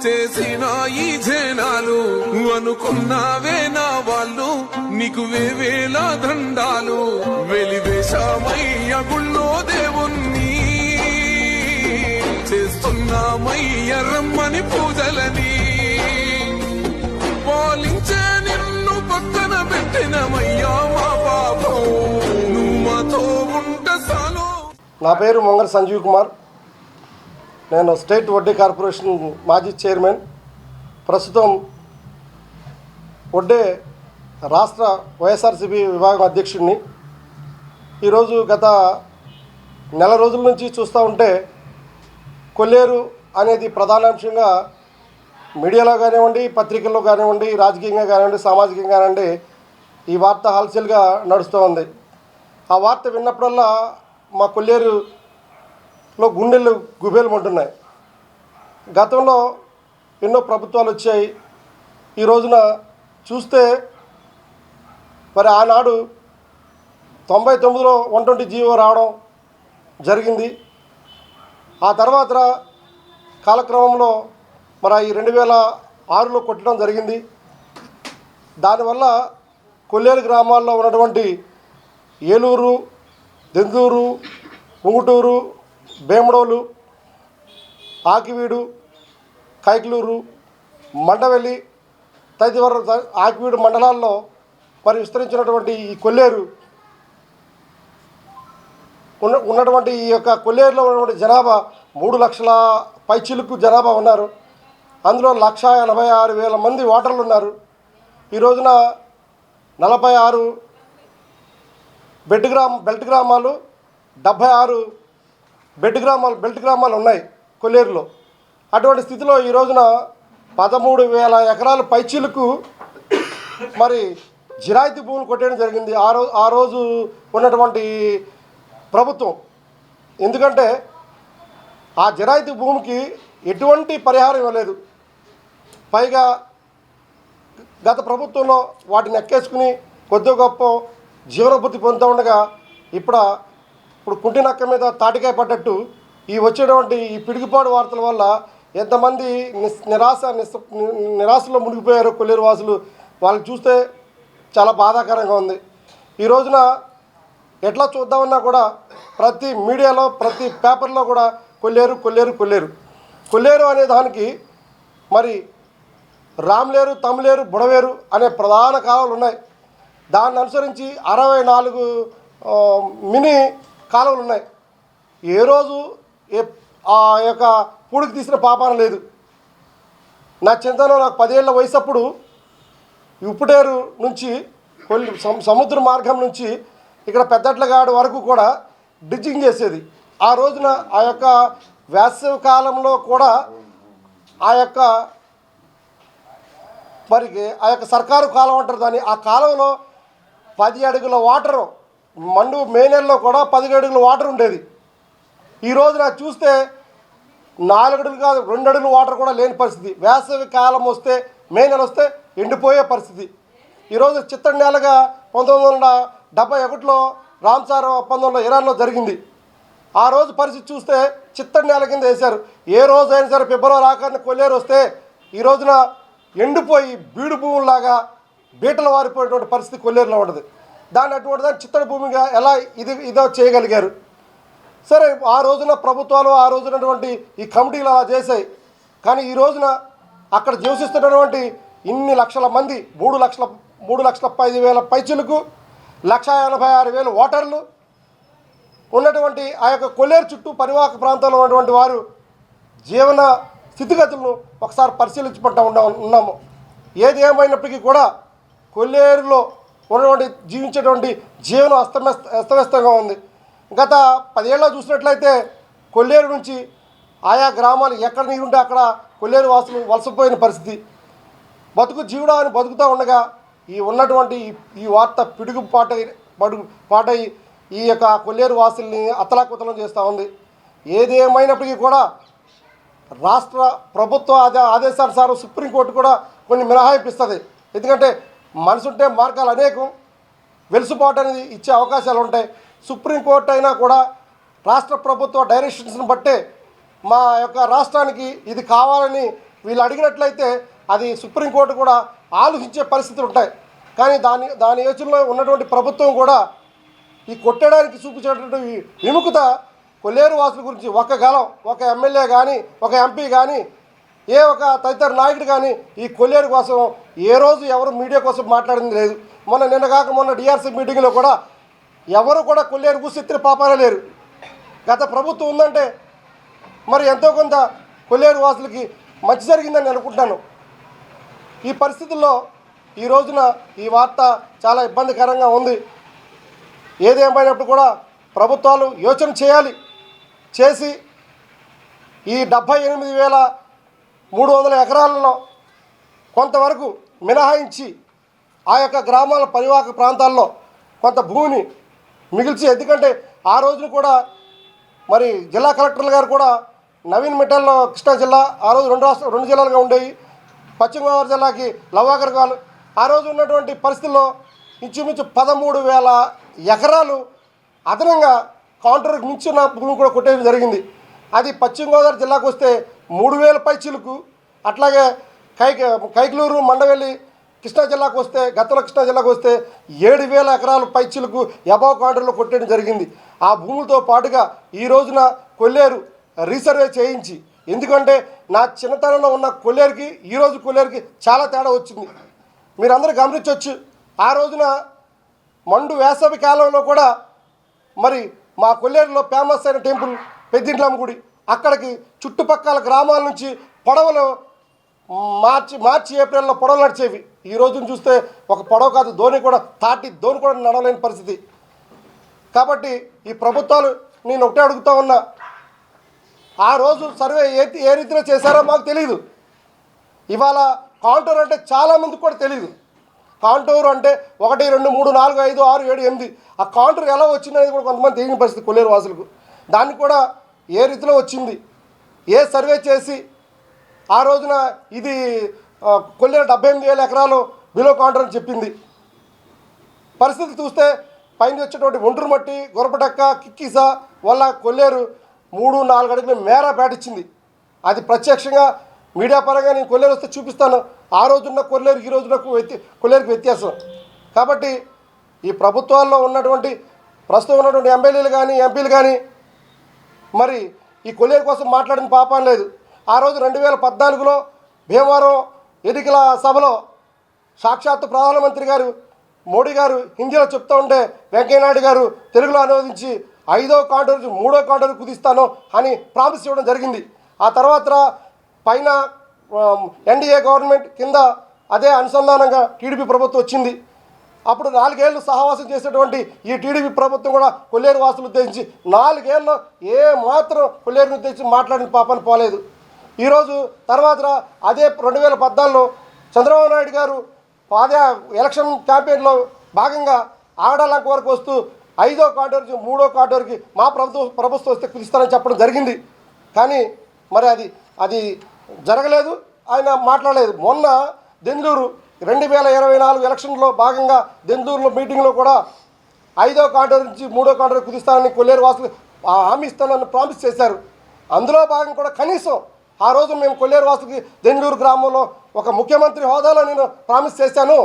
చేసిన ఈ జనాలు అనుకున్నావే నా వాళ్ళు నీకు వేవేల దండాలు వెలివేశామయ్య గుళ్ళో దేవుణ్ణి చేస్తున్నామయ్య రమ్మని పూజలని పాలించే నిన్ను పక్కన పెట్టినమయ్యా మా పాపం నువ్వు మాతో ఉంటే చాలు. నా పేరు మొంగర సంజీవ్ కుమార్. నేను స్టేట్ వడ్డీ కార్పొరేషన్ మాజీ చైర్మన్, ప్రస్తుతం వడ్డే రాష్ట్ర వైఎస్ఆర్సీపీ విభాగం అధ్యక్షుడిని. ఈరోజు గత నెల రోజుల నుంచి చూస్తూ ఉంటే కొల్లేరు అనేది ప్రధానాంశంగా మీడియాలో కానివ్వండి, పత్రికల్లో కానివ్వండి, రాజకీయంగా కానివ్వండి, సామాజికంగా కానివ్వండి ఈ వార్త హల్చల్గా నడుస్తూ ఉంది. ఆ వార్త విన్నప్పుడల్లా మా కొల్లేరులో గుండెలు గుబేలమంటున్నాయి. గతంలో ఎన్నో ప్రభుత్వాలు వచ్చాయి. ఈ రోజున చూస్తే మరి ఆనాడు 99లో 120 జీవో రావడం జరిగింది. ఆ తర్వాత కాలక్రమంలో మరి ఈ 2006లో కొట్టడం జరిగింది. దానివల్ల కొల్లేరు గ్రామాల్లో ఉన్నటువంటి ఏలూరు, దెందూరు, ఉంగుటూరు, భీమడోలు, ఆకివీడు, కైకలూరు, మండవెల్లి తదితర ఆకివీడు మండలాల్లో మరి విస్తరించినటువంటి ఈ కొల్లేరు ఉన్నటువంటి ఈ యొక్క కొల్లేరులో ఉన్నటువంటి జనాభా 3 లక్షల పైచిలుకు జనాభా ఉన్నారు. అందులో 1,86,000 మంది ఓటర్లు ఉన్నారు. ఈ రోజున 46 బెల్ట్ గ్రామాలు, 76 బెల్ట్ గ్రామాలు ఉన్నాయి కొల్లేరులో. అటువంటి స్థితిలో ఈ రోజున 13,000 ఎకరాల పైచీలకు మరి జిరాయితీ భూములు కొట్టేయడం జరిగింది ఆ రోజు ఉన్నటువంటి ప్రభుత్వం. ఎందుకంటే ఆ జిరాయితీ భూమికి ఎటువంటి పరిహారం ఇవ్వలేదు. పైగా గత ప్రభుత్వంలో వాటిని ఎక్కేసుకుని కొద్దిగా గొప్ప జీవనభృతి పొందుతూ ఉండగా ఇప్పుడు కుంటి నక్క మీద తాటికాయ పడ్డట్టు ఈ వచ్చేటువంటి ఈ పిడుగుపాడు వార్తల వల్ల ఎంతమంది నిరాశలో మునిగిపోయారు కొల్లేరు వాసులు. వాళ్ళని చూస్తే చాలా బాధాకరంగా ఉంది. ఈ రోజున ఎట్లా చూద్దామన్నా కూడా ప్రతి మీడియాలో, ప్రతి పేపర్లో కూడా కొల్లేరు కొల్లేరు కొల్లేరు కొల్లేరు అనే దానికి మరి రామ్లేరు, తమ్లేరు, బుడవేరు అనే ప్రధాన కాలువలు ఉన్నాయి. దాన్ని అనుసరించి 64 మినీ కాలువలు ఉన్నాయి. ఏ రోజు ఆ యొక్క పూడికి తీసిన పాపాన లేదు. నా చింతలో నాకు 10 ఏళ్ల వయసు అప్పుడు ఉప్పుటేరు నుంచి సముద్ర మార్గం నుంచి ఇక్కడ పెద్దట్లగాడు వరకు కూడా డ్రిడ్జింగ్ చేసేది. ఆ రోజున ఆ యొక్క వేసవి కాలంలో కూడా ఆ యొక్క సర్కారు కాలువ అంటారు దాన్ని. ఆ కాలువలో 10 అడుగుల వాటరు మే నెలలో కూడా 10 అడుగుల వాటర్ ఉండేది. ఈ రోజున చూస్తే 4 అడుగులు కాదు 2 అడుగుల వాటర్ కూడా లేని పరిస్థితి. వేసవి కాలం వస్తే, మే నెల వస్తే ఎండిపోయే పరిస్థితి. ఈరోజు చిత్తడి నేలగా 1971లో రామ్సార్ ఒప్పందంలో ఇరాన్లో జరిగింది. ఆ రోజు పరిస్థితి చూస్తే చిత్తడి నేల కింద వేశారు. ఏ రోజు అయినా సరే ఫిబ్రవరి ఆఖరిన కొల్లేరు వస్తే ఈ రోజున ఎండిపోయి బీడు భూముల్లాగా బీటలు వారిపోయేటువంటి పరిస్థితి కొల్లేరులో ఉండదు. అటువంటి దాన్ని చిత్తడి భూమిగా ఎలా ఇదో చేయగలిగారు. సరే, ఆ రోజున ప్రభుత్వాలు, ఆ రోజునటువంటి ఈ కమిటీలు అలా చేశాయి. కానీ ఈ రోజున అక్కడ నివసిస్తున్నటువంటి ఇన్ని లక్షల మంది 3,05,000 పైచులకు 1,86,000 ఓటర్లు ఉన్నటువంటి ఆ యొక్క కొల్లేరు చుట్టూ పరివాహక ప్రాంతంలో ఉన్నటువంటి వారు జీవన స్థితిగతులను ఒకసారి పరిశీలించుకుంటూ ఉన్నాము. ఏది ఏమైనప్పటికీ కూడా కొల్లేరులో ఉన్నటువంటి జీవించేటువంటి జీవనం అస్తవ్యస్తంగా ఉంది. గత 10 ఏళ్ళలో చూసినట్లయితే కొల్లేరు నుంచి ఆయా గ్రామాలు ఎక్కడ నీరుంటే అక్కడ కొల్లేరు వాసులు వలసపోయిన పరిస్థితి. బతుకు జీవుడా అని బతుకుతూ ఉండగా ఉన్నటువంటి ఈ వార్త పాటై ఈ యొక్క కొల్లేరు వాసుల్ని అతలాకుతలం చేస్తూ ఉంది. ఏది ఏమైనప్పటికీ కూడా రాష్ట్ర ప్రభుత్వ ఆదేశానుసారం సుప్రీంకోర్టు కూడా కొన్ని మినహాయిపిస్తుంది. ఎందుకంటే మనసుంటే మార్గాలు అనేకం, వెలుసుబాటు అనేది ఇచ్చే అవకాశాలు ఉంటాయి. సుప్రీంకోర్టు అయినా కూడా రాష్ట్ర ప్రభుత్వ డైరెక్షన్స్ని బట్టే మా యొక్క రాష్ట్రానికి ఇది కావాలని వీళ్ళు అడిగినట్లయితే అది సుప్రీంకోర్టు కూడా ఆలోచించే పరిస్థితులు ఉంటాయి. కానీ దాని యోచనలో ఉన్నటువంటి ప్రభుత్వం కూడా ఈ కొట్టడానికి చూపించేటటువంటి విముఖత కొల్లేరు వాసుల గురించి ఒక ఎమ్మెల్యే కానీ ఒక ఎంపీ కానీ ఒక తదితర నాయకుడు కానీ ఈ కొల్లేరు కోసం ఏ రోజు ఎవరు మీడియా కోసం మాట్లాడింది లేదు. మొన్న డిఆర్సీ మీటింగ్లో కూడా ఎవరు కూడా కొల్లేరు కూసెత్తిన పాపాలే లేరు. గత ప్రభుత్వం ఉందంటే మరి ఎంతో కొంత కొల్లేరు వాసులకి మంచి జరిగిందని అనుకుంటున్నాను. ఈ పరిస్థితుల్లో ఈ రోజున ఈ వార్త చాలా ఇబ్బందికరంగా ఉంది. ఏదేమైనప్పుడు కూడా ప్రభుత్వాలు యోచన చేసి ఈ 78,300 ఎకరాలలో కొంతవరకు మినహాయించి ఆ యొక్క గ్రామాల పరివాహక ప్రాంతాల్లో కొంత భూమిని మిగిల్చి, ఎందుకంటే ఆ రోజున కూడా మరి జిల్లా కలెక్టర్లు గారు కూడా నవీన్ మిట్టల్లో కృష్ణా జిల్లా ఆ రోజు రెండు జిల్లాలుగా ఉండేవి. పశ్చిమ గోదావరి జిల్లాకి లవ్వాగర్గాలు ఆ రోజు ఉన్నటువంటి పరిస్థితుల్లో ఇంచుమించు 13,000 ఎకరాలు అదనంగా కౌంటర్కి మించిన భూమి కూడా కొట్టేయడం జరిగింది. అది పశ్చిమ గోదావరి జిల్లాకు వస్తే 3,000 పైచీలకు, అట్లాగే కైకలూరు మండవెల్లి కృష్ణా జిల్లాకు వస్తే గతంలో కృష్ణా జిల్లాకు వస్తే 7,000 ఎకరాలు పైచీలకు అబవ్ కౌంటర్లో కొట్టేయడం జరిగింది. ఆ భూములతో పాటుగా ఈ రోజున కొల్లేరు రీసర్వే చేయించి, ఎందుకంటే నా చిన్నతనంలో ఉన్న కొల్లేరుకి ఈరోజు కొల్లేరుకి చాలా తేడా వచ్చింది. మీరందరూ గమనించవచ్చు. ఆ రోజున మండు వేసవి కాలంలో కూడా మరి మా కొల్లేరులో ఫేమస్ అయిన టెంపుల్ పెద్దింట్లమ్మ గుడి, అక్కడికి చుట్టుపక్కల గ్రామాల నుంచి పొడవలు మార్చి ఏప్రిల్లో పొడవలు నడిచేవి. ఈ రోజున చూస్తే ఒక పొడవ కాదు, ధోని కూడా నడవలేని పరిస్థితి. కాబట్టి ఈ ప్రభుత్వాలు నేను ఒకటే అడుగుతూ ఉన్నా, ఆ రోజు సర్వే ఏ రీతిలో చేశారో మాకు తెలియదు. ఇవాళ కాంటూర్ అంటే చాలామందికి కూడా తెలియదు. కాంటూర్ అంటే 1, 2, 3, 4, 5, 6, 7, 8 ఆ కాంటూర్ ఎలా వచ్చిందనేది కూడా కొంతమంది తెలియని పరిస్థితి కొల్లేరు వాసులకు. దాన్ని కూడా ఏ రీతిలో వచ్చింది, ఏ సర్వే చేసి ఆ రోజున ఇది కొల్లేరు 78,000 ఎకరాలు బిలో కాంటూర్ అని చెప్పింది. పరిస్థితి చూస్తే పైన వచ్చేటువంటి ఒండ్రు మట్టి, గొరపటక్క, కిక్కీస వల్ల కొల్లేరు 3-4 అడుగుల మేర పేటిచ్చింది. అది ప్రత్యక్షంగా మీడియా పరంగా నేను కొల్లేరు వస్తే చూపిస్తాను. ఆ రోజున్న కొల్లేరు ఈ రోజున కొల్లేరుకి వ్యత్యాసం. కాబట్టి ఈ ప్రభుత్వాల్లో ఉన్నటువంటి ప్రస్తుతం ఉన్నటువంటి ఎమ్మెల్యేలు కానీ ఎంపీలు కానీ మరి ఈ కొల్లేరు కోసం మాట్లాడిన పాపం లేదు. ఆ రోజు 2014లో భీమవరం ఎన్నికల సభలో సాక్షాత్తు ప్రధానమంత్రి గారు మోడీ గారు హిందీలో చెప్తూ ఉంటే వెంకయ్యనాయుడు గారు తెలుగులో అనువదించి 5వ కాంటూర్ 3వ కాంటూర్ కుదిస్తాను అని ప్రామిస్ ఇవ్వడం జరిగింది. ఆ తర్వాత పైన ఎన్డీఏ గవర్నమెంట్ కింద అదే అనుసంధానంగా టీడీపీ ప్రభుత్వం వచ్చింది. అప్పుడు 4 ఏళ్ళు సహవాసం చేసేటువంటి ఈ టీడీపీ ప్రభుత్వం కూడా కొల్లేరు వాసులు ఉద్దేశించి 4 ఏళ్ళలో ఏ మాత్రం కొల్లేరుని ఉద్దేశించి మాట్లాడిన పాపని పోలేదు. ఈరోజు తర్వాత అదే 2014లో చంద్రబాబు నాయుడు గారు ఎలక్షన్ క్యాంపెయిన్లో భాగంగా ఆగడాలంక వరకు వస్తూ 5వ కాంటూర్కి 3వ కాంటూర్కి మా ప్రభుత్వం వస్తే కుదిస్తానని చెప్పడం జరిగింది. కానీ మరి అది జరగలేదు, ఆయన మాట్లాడలేదు. మొన్న దెందులూరు 2024 ఎలక్షన్లో భాగంగా దెందులూరులో మీటింగ్లో కూడా 5వ కాంటూర్ నుంచి 3వ కాంటూర్ కుదిస్తానని కొల్లేరు వాసులు హామీ ఇస్తానని ప్రామిస్ చేశారు. అందులో భాగంగా కూడా కనీసం ఆ రోజు మేము కొల్లేరు వాసులకి దెందులూరు గ్రామంలో ఒక ముఖ్యమంత్రి హోదాలో నేను ప్రామిస్ చేశాను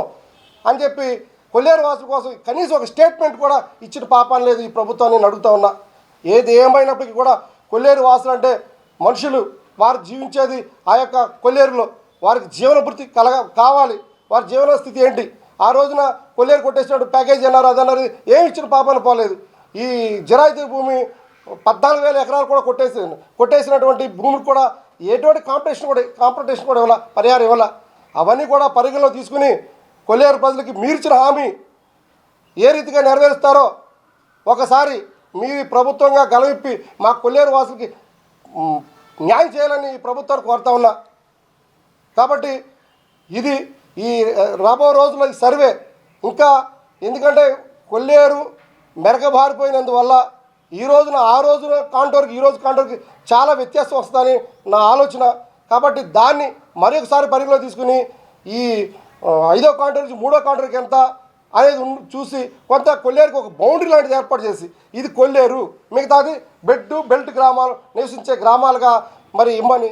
అని చెప్పి కొల్లేరు వాసుల కోసం కనీసం ఒక స్టేట్మెంట్ కూడా ఇచ్చిన పాపం లేదు ఈ ప్రభుత్వాన్ని నేను అడుగుతా ఉన్నా. ఏది ఏమైనప్పటికీ కూడా కొల్లేరు వాసులు అంటే మనుషులు, వారు జీవించేది ఆ యొక్క కొల్లేరులో, వారికి జీవనభృతి కావాలి. వారి జీవన స్థితి ఏంటి? ఆ రోజున కొల్లేరు కొట్టేసినట్టు ప్యాకేజీ అన్నారు, అదన్నారు, ఏమి ఇచ్చిన పాపాన్ని పోలేదు. ఈ జిరాయితీ భూమి 14,000 ఎకరాలు కూడా కొట్టేసినటువంటి భూమికి కూడా ఎటువంటి కాంపిటీషన్ కూడా ఇవ్వాల, పరిహారం ఇవ్వాల. అవన్నీ కూడా పరిగణలో తీసుకుని కొల్లేరు ప్రజలకి మీరిచిన హామీ ఏ రీతిగా నెరవేరుస్తారో ఒకసారి మీ ప్రభుత్వంగా గలవిప్పి మా కొల్లేరు వాసులకి న్యాయం చేయాలని ప్రభుత్వాన్ని కోరుతా ఉన్నా. కాబట్టి ఇది ఈ రాబో రోజుల్లో ఈ సర్వే ఇంకా, ఎందుకంటే కొల్లేరు మెరగబారిపోయినందువల్ల ఈ రోజున ఆ రోజున కాంటూర్కి ఈ రోజు కాంటూర్కి చాలా వ్యత్యాసం వస్తుందని నా ఆలోచన. కాబట్టి దాన్ని మరొకసారి పరిగణలో తీసుకుని ఈ 5వ కాంటూర్ నుంచి 3వ కాంటూర్కి ఎంత అనేది చూసి కొంత కొల్లేరుకి ఒక బౌండరీ లాంటిది ఏర్పాటు చేసి ఇది కొల్లేరు, మిగతాది బెల్ట్ గ్రామాలు నివసించే గ్రామాలుగా మరి ఇమ్మని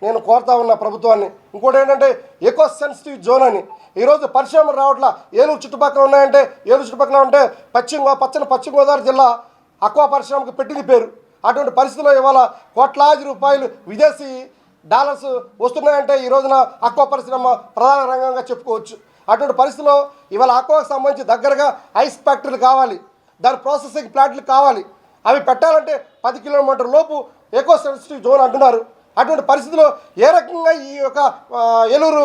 నేను కోరుతా ఉన్నా ప్రభుత్వాన్ని. ఇంకోటి ఏంటంటే ఎకో సెన్సిటివ్ జోన్ అని. ఈరోజు పరిశ్రమలు రావట్లా. ఏలూరు చుట్టుపక్కల ఉన్నాయంటే, ఏలూరు చుట్టుపక్కల ఉంటే పశ్చిమ గోదావరి జిల్లా అక్వా పరిశ్రమకు పెట్టింది పేరు. అటువంటి పరిస్థితుల్లో ఇవాళ కోట్లాది రూపాయలు విదేశీ డాలర్స్ వస్తున్నాయంటే ఈ రోజున అక్వా పరిశ్రమ ప్రధాన రంగంగా చెప్పుకోవచ్చు. అటువంటి పరిస్థితుల్లో ఇవాళ అక్వాకు సంబంధించి దగ్గరగా ఐస్ ఫ్యాక్టరీలు కావాలి, దాని ప్రాసెసింగ్ ప్లాంట్లు కావాలి. అవి పెట్టాలంటే 10 కిలోమీటర్ల లోపు ఎకో సెన్సిటివ్ జోన్ అంటున్నారు. అటువంటి పరిస్థితుల్లో ఏ రకంగా ఈ యొక్క ఏలూరు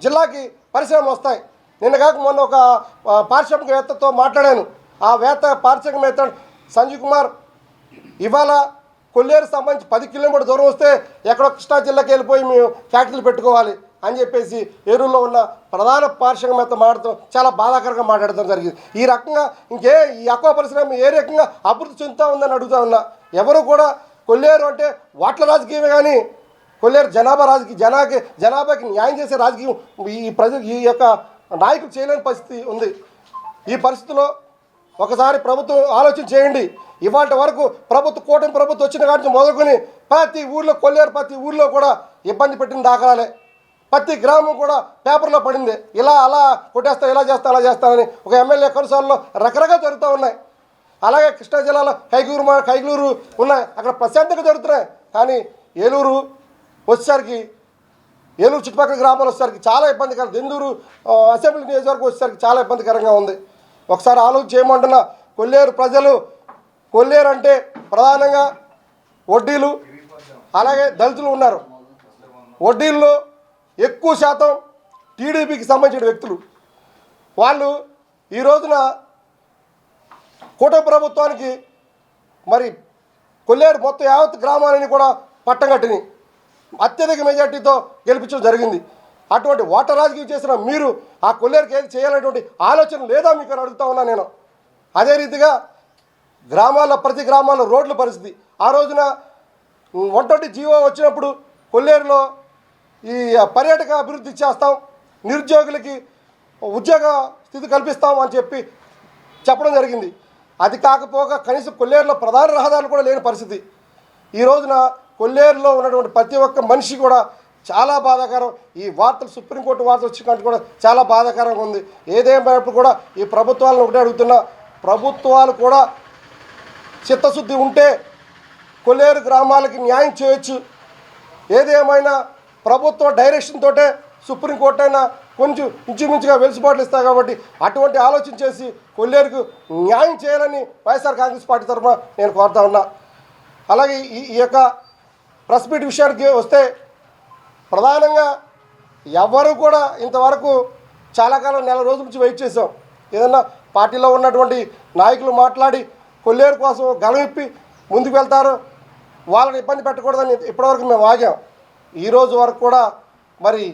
జిల్లాకి పరిశ్రమలు వస్తాయి? నిన్న కాక మొన్న ఒక పారిశ్రామికవేత్తతో మాట్లాడాను. ఆ పారిశ్రామికవేత్త సంజీవ్ కుమార్ ఇవాళ కొల్లేరు సంబంధించి 10 కిలోమీటర్ దూరం వస్తే ఎక్కడో కృష్ణా జిల్లాకి వెళ్ళిపోయి మేము ఫ్యాక్టరీలు పెట్టుకోవాలి అని చెప్పేసి ఏలూరులో ఉన్న ప్రధాన పారిశ్రామికవేత్త మాట్లాడటం చాలా బాధాకరంగా మాట్లాడటం జరిగింది. ఈ రకంగా ఈ అక్వా పరిశ్రమ ఏ రకంగా అభివృద్ధి చెందుతూ ఉందని అడుగుతా ఉన్నా. ఎవరు కూడా కొల్లేరు అంటే వాట్ల రాజకీయమే కానీ కొల్లేరు జనాభాకి న్యాయం చేసే రాజకీయం ఈ యొక్క నాయకులు చేయలేని పరిస్థితి ఉంది. ఈ పరిస్థితిలో ఒకసారి ప్రభుత్వం ఆలోచన చేయండి. ఇవాళ వరకు కూటమి ప్రభుత్వం వచ్చిన కాడి మొదలుకొని ప్రతి ఊళ్ళో కూడా ఇబ్బంది పెట్టిన దాఖలాలే. ప్రతి గ్రామం కూడా పేపర్లో పడింది. అలా కొట్టేస్తా, ఇలా చేస్తా, అలా చేస్తానని ఒక ఎమ్మెల్యే కొనసాల్లో రకరకాలు జరుగుతూ ఉన్నాయి. అలాగే కృష్ణా జిల్లాలో కైగలూరు ఉన్నాయి, అక్కడ ప్రశాంతంగా జరుగుతున్నాయి. కానీ ఏలూరు చుట్టుపక్కల గ్రామాలు వచ్చేసరికి చాలా ఇబ్బందికరం. దెందూరు అసెంబ్లీ నియోజకవర్గం వచ్చేసరికి చాలా ఇబ్బందికరంగా ఉంది. ఒకసారి ఆలోచన చేయమంటున్నా. కొల్లేరు ప్రజలు, కొల్లేరు అంటే ప్రధానంగా వడ్డీలు, అలాగే దళితులు ఉన్నారు. వడ్డీల్లో ఎక్కువ శాతం టీడీపీకి సంబంధించిన వ్యక్తులు. వాళ్ళు ఈ రోజున కూటమి ప్రభుత్వానికి మరి కొల్లేరు మొత్తం యావత్ గ్రామాలని కూడా పట్టం కట్టిని అత్యధిక మెజార్టీతో గెలిపించడం జరిగింది. అటువంటి ఓటర్ రాజకీయం చేసిన మీరు ఆ కొల్లేరుకి ఏది చేయాలనేటువంటి ఆలోచన లేదా మీకు అని అడుగుతా ఉన్నా నేను. అదే రీతిగా ప్రతి గ్రామాల్లో రోడ్ల పరిస్థితి. ఆ రోజున 120 జీవో వచ్చినప్పుడు కొల్లేరులో ఈ పర్యాటక అభివృద్ధి చేస్తాం, నిరుద్యోగులకి ఉద్యోగ స్థితి కల్పిస్తాం అని చెప్పడం జరిగింది. అది కాకపోగా కనీసం కొల్లేరులో ప్రధాన రహదారులు కూడా లేని పరిస్థితి. ఈ రోజున కొల్లేరులో ఉన్నటువంటి ప్రతి ఒక్క మనిషి కూడా చాలా బాధాకరం. ఈ వార్తలు సుప్రీంకోర్టు వార్తలు వచ్చినట్టు కూడా చాలా బాధాకరంగా ఉంది. ఏదేమైనప్పుడు కూడా ఈ ప్రభుత్వాలను ఒకటే అడుగుతున్నా, ప్రభుత్వాలు కూడా చిత్తశుద్ధి ఉంటే కొల్లేరు గ్రామాలకి న్యాయం చేయొచ్చు. ఏదేమైనా ప్రభుత్వ డైరెక్షన్ తోటే సుప్రీంకోర్టు అయినా కొంచెం ఇంచుమించుగా వెలుసుబాట్లు ఇస్తాయి. కాబట్టి అటువంటి ఆలోచన చేసి కొల్లేరుకు న్యాయం చేయాలని వైఎస్ఆర్ కాంగ్రెస్ పార్టీ తరఫున నేను కోరుతా ఉన్నా. అలాగే ఈ యొక్క ప్రెస్ మీట్ విషయానికి వస్తే ప్రధానంగా ఎవరు కూడా ఇంతవరకు చాలా కాలం నెల రోజుల నుంచి వెయిట్ చేసాం. ఏదన్నా పార్టీలో ఉన్నటువంటి నాయకులు మాట్లాడి కొల్లేరు కోసం గలమిప్పి ముందుకు వెళ్తారు, వాళ్ళని ఇబ్బంది పెట్టకూడదని ఇప్పటివరకు మేము ఆగాం. ఈరోజు వరకు కూడా మరి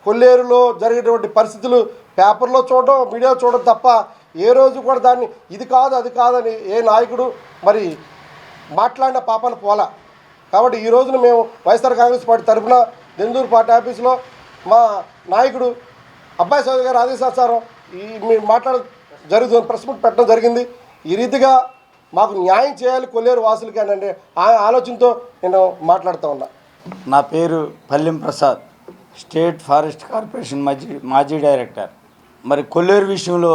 కొల్లేరులో జరిగేటువంటి పరిస్థితులు పేపర్లో చూడడం, మీడియా చూడడం తప్ప ఏ రోజు కూడా దాన్ని ఇది కాదు అది కాదని ఏ నాయకుడు మరి మాట్లాడిన పాపాన పోలా. కాబట్టి ఈ రోజున మేము వైఎస్ఆర్ కాంగ్రెస్ పార్టీ తరఫున దెందూరు పార్టీ ఆఫీసులో మా నాయకుడు అబ్బాయి చౌదరి గారి ఆదేశానుసారం మీరు జరుగుతుంది, ప్రెస్ మీట్ పెట్టడం జరిగింది. ఈ రీతిగా మాకు న్యాయం చేయాలి కొల్లేరు వాసులకి అని అంటే ఆ ఆలోచనతో నేను మాట్లాడుతూ ఉన్నా. నా పేరు పల్లెం ప్రసాద్, స్టేట్ ఫారెస్ట్ కార్పొరేషన్ మాజీ డైరెక్టర్. మరి కొల్లేరు విషయంలో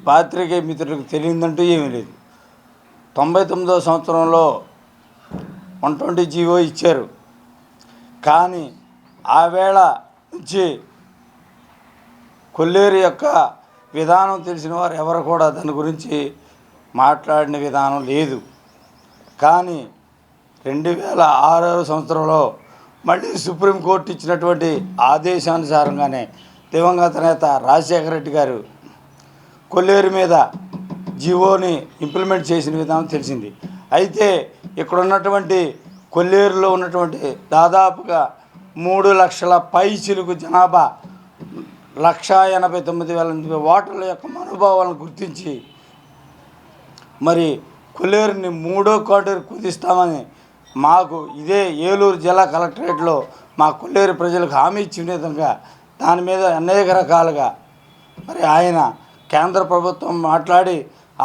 పాత్రికేయ మిత్రులకు తెలియదంటూ ఏమీ లేదు. 99వ సంవత్సరంలో 120 జీవో ఇచ్చారు. కానీ ఆ వేళ నుంచి కొల్లేరు యొక్క విధానం తెలిసిన వారు ఎవరు కూడా దాని గురించి మాట్లాడిన విధానం లేదు. కానీ 2006 సంవత్సరంలో మళ్ళీ సుప్రీంకోర్టు ఇచ్చినటువంటి ఆదేశానుసారంగానే దివంగత నేత రాజశేఖర రెడ్డి గారు కొల్లేరు మీద జీవోని ఇంప్లిమెంట్ చేసిన విధానం తెలిసింది. అయితే ఇక్కడ ఉన్నటువంటి కొల్లేరులో ఉన్నటువంటి దాదాపుగా 3 లక్షల పైచిలుకు జనాభా 1,89,000 ఓటర్ల యొక్క మనోభావాలను గుర్తించి మరి కొల్లేరుని 3వ కోటేరు కుదిస్తామని మాకు ఇదే ఏలూరు జిల్లా కలెక్టరేట్లో మా కొల్లేరు ప్రజలకు హామీ ఇచ్చిన విధంగా దాని మీద అనేక రకాలుగా మరి ఆయన కేంద్ర ప్రభుత్వం మాట్లాడి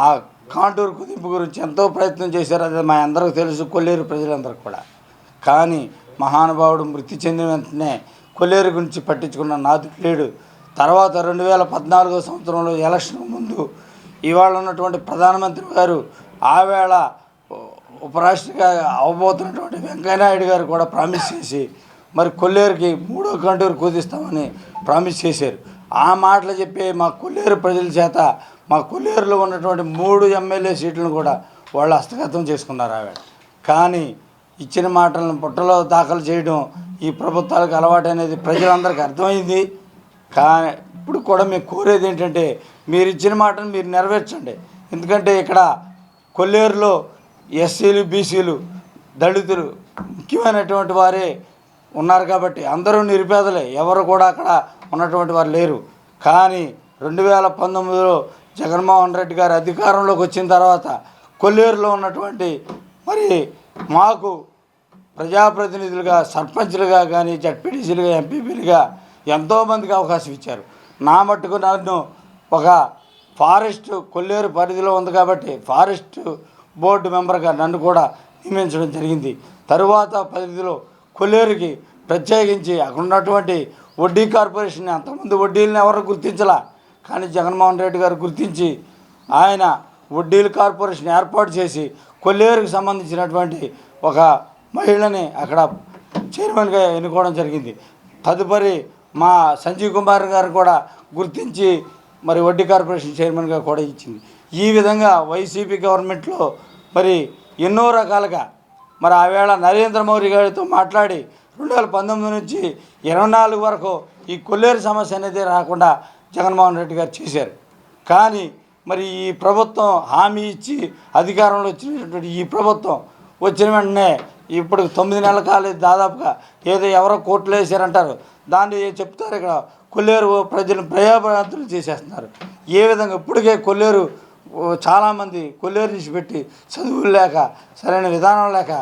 ఆ కాంటూరు కుదింపు గురించి ఎంతో ప్రయత్నం చేశారు. అది మా అందరికీ తెలుసు, కొల్లేరు ప్రజలందరికీ కూడా. కానీ మహానుభావుడు మృతి చెందిన వెంటనే కొల్లేరు గురించి పట్టించుకున్న నాదుడు లేడు. తర్వాత 2014 సంవత్సరంలో ఎలక్షన్ ముందు ఇవాళ ఉన్నటువంటి ప్రధానమంత్రి గారు ఆవేళ ఉపరాష్ట్రగా అవబోతున్నటువంటి వెంకయ్యనాయుడు గారు కూడా ప్రామిస్ చేసి మరి కొల్లేరుకి 3వ కంటూరు కుదిస్తామని ప్రామిస్ చేశారు. ఆ మాటలు చెప్పి మా కొల్లేరు ప్రజల చేత మా కొల్లేరులో ఉన్నటువంటి 3 ఎమ్మెల్యే సీట్లను కూడా వాళ్ళు హస్తగతం చేసుకున్నారు ఆవేళ. కానీ ఇచ్చిన మాటలను పుట్టలో దాఖలు చేయడం ఈ ప్రభుత్వాలకు అలవాటు అనేది ప్రజలందరికీ అర్థమైంది. కానీ ఇప్పుడు కూడా మేము కోరేది ఏంటంటే మీరు ఇచ్చిన మాటను మీరు నెరవేర్చండి. ఎందుకంటే ఇక్కడ కొల్లేరులో ఎస్సీలు, బీసీలు, దళితులు ముఖ్యమైనటువంటి వారే ఉన్నారు కాబట్టి అందరూ నిరుపేదలే, ఎవరు కూడా అక్కడ ఉన్నటువంటి వారు లేరు. కానీ 2019లో జగన్మోహన్ రెడ్డి గారు అధికారంలోకి వచ్చిన తర్వాత కొల్లేరులో ఉన్నటువంటి మరి మాకు ప్రజాప్రతినిధులుగా, సర్పంచ్లుగా కానీ, జడ్పీటీసీలుగా, ఎంపీపీలుగా ఎంతోమందికి అవకాశం ఇచ్చారు. నా మట్టుకు నన్ను ఒక ఫారెస్ట్ కొల్లేరు పరిధిలో ఉంది కాబట్టి ఫారెస్ట్ బోర్డు మెంబర్గా నన్ను కూడా నియమించడం జరిగింది. తరువాత పరిధిలో కొల్లేరుకి ప్రత్యేకించి అక్కడ ఉన్నటువంటి వడ్డీ కార్పొరేషన్, అంతకుముందు వడ్డీలను ఎవరు గుర్తించలా, కానీ జగన్మోహన్ రెడ్డి గారు గుర్తించి ఆయన వడ్డీల కార్పొరేషన్ ఏర్పాటు చేసి కొల్లేరుకు సంబంధించినటువంటి ఒక మహిళని అక్కడ చైర్మన్గా ఎన్నుకోవడం జరిగింది. తదుపరి మా సంజీవ్ కుమార్ గారు కూడా గుర్తించి మరి వడ్డీ కార్పొరేషన్ చైర్మన్గా కూడా ఇచ్చింది. ఈ విధంగా వైసీపీ గవర్నమెంట్లో మరి ఎన్నో రకాలుగా మరి ఆవేళ నరేంద్ర మోదీ గారితో మాట్లాడి 2019 నుంచి 24 వరకు ఈ కొల్లేరు సమస్య అనేది రాకుండా జగన్మోహన్ రెడ్డి గారు చేశారు. కానీ మరి ఈ ప్రభుత్వం హామీ ఇచ్చి అధికారంలో వచ్చినటువంటి ఈ ప్రభుత్వం వచ్చిన వెంటనే ఇప్పుడు 9 నెలల కాలేదు దాదాపుగా, ఏదో ఎవరో కోర్టులు వేసారంటారు, దాన్ని చెప్తారు. ఇక్కడ కొల్లేరు ప్రజలు భయభ్రాంతులు చేసేస్తున్నారు. ఏ విధంగా ఇప్పటికే కొల్లేరు చాలామంది కొల్లేరు నుంచి పెట్టి చదువులు లేక, సరైన విధానం లేక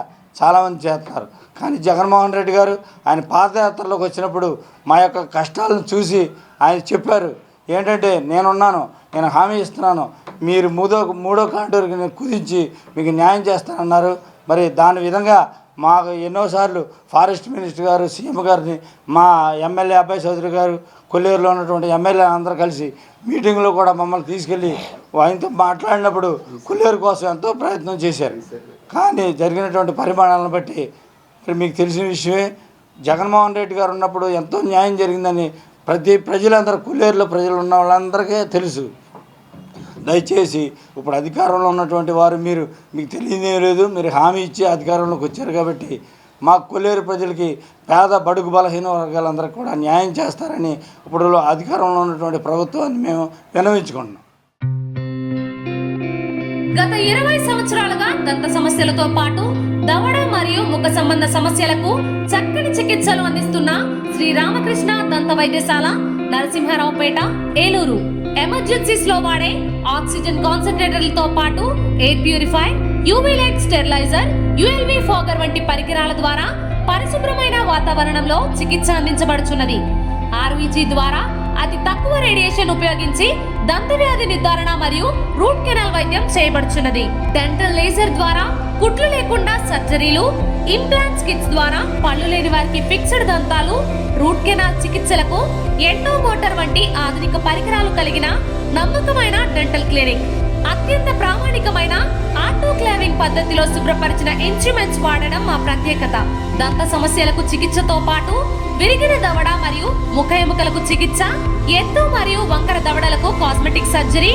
చాలామంది చేస్తున్నారు. కానీ జగన్మోహన్ రెడ్డి గారు ఆయన పాదయాత్రలోకి వచ్చినప్పుడు మా యొక్క కష్టాలను చూసి ఆయన చెప్పారు ఏంటంటే, నేనున్నాను, నేను హామీ ఇస్తున్నాను, మీరు మూడో కాంటూరుకి నేను కుదించి మీకు న్యాయం చేస్తానన్నారు. మరి దాని విధంగా మాకు ఎన్నోసార్లు ఫారెస్ట్ మినిస్టర్ గారు, సీఎం గారిని, మా ఎమ్మెల్యే అబ్బాయి చౌదరి గారు, కొల్లేరులో ఉన్నటువంటి ఎమ్మెల్యే అందరూ కలిసి మీటింగ్లో కూడా మమ్మల్ని తీసుకెళ్ళి ఆయనతో మాట్లాడినప్పుడు కొల్లేరు కోసం ఎంతో ప్రయత్నం చేశారు. కానీ జరిగినటువంటి పరిమాణాలను బట్టి మరి మీకు తెలిసిన విషయమే, జగన్మోహన్ రెడ్డి గారు ఉన్నప్పుడు ఎంతో న్యాయం జరిగిందని ప్రజలందరూ, కొల్లేరులో ప్రజలు ఉన్న వాళ్ళందరికీ తెలుసు. దయచేసి ఇప్పుడు అధికారంలో ఉన్నటువంటి వారు మీకు తెలియదే లేదు, మీరు హామీ ఇచ్చి అధికారంలోకి వచ్చారు కాబట్టి మా కొల్లేరు ప్రజలకి, పేద బడుగు బలహీన వర్గాలందరికీ కూడా న్యాయం చేస్తారని ఇప్పుడు అధికారంలో ఉన్నటువంటి ప్రభుత్వాన్ని మేము విన్నవించుకుంటున్నాం. గత 20 సంవత్సరాలుగా దంత సమస్యలతో పాటు దవడ మరియు ముఖ సంబంధ సమస్యలకు చక్కని చికిత్సలు అందిస్తున్న శ్రీ రామకృష్ణ దంత వైద్యశాల, నరసింహారావుపేట, ఏలూరు. ఎమర్జెన్సీస్ లో వాడే ఆక్సిజన్ కాన్సంట్రేటర్లతో పాటు air purifier, UV light steriliser, ULV fogger వంటి పరికరాల ద్వారా పరిశుభ్రమైన వాతావరణంలో చికిత్స అందించబడుచున్నది. ఆర్వీజీ ద్వారా అతి తక్కువ రేడియేషన్ ఉపయోగించి దంత వ్యాధి నిర్ధారణ మరియు రూట్ కెనాల్ వైద్యం చేయబడుచున్నది. డెంటల్ లేజర్ ద్వారా కుట్లు లేకుండా సర్జరీలు, ఇంప్లాంట్స్ కిట్స్ ద్వారా పళ్ళు లేని వారికి ఫిక్స్డ్ దంతాలు, రూట్ కెనాల్ చికిత్సలకు ఎండో మోటార్ వంటి ఆధునిక పరికరాలు కలిగిన నమ్మకమైన డెంటల్ క్లినిక్. అత్యంత ప్రామాణికమైన ఆటోక్లావింగ్ పద్ధతిలో శుభ్రపరిచిన ఇన్స్ట్రుమెంట్స్ వాడడం మా ప్రత్యేకత. దంత సమస్యలకు చికిత్సతో పాటు విరిగిన దవడ మరియు ముఖ ఎముకలకు చికిత్స, ఎత్తు మరియు వంకర దవడలకు కాస్మెటిక్ సర్జరీ,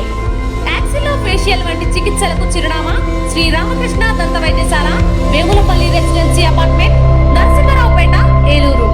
యాక్సిలోఫేషియల్ వంటి చికిత్సలకు చిరునామా శ్రీ రామకృష్ణ దంత వైద్యశాల, వేములపల్లి రెసిడెన్సీ అపార్ట్మెంట్, నరసింహారావుపేట, ఏలూరు.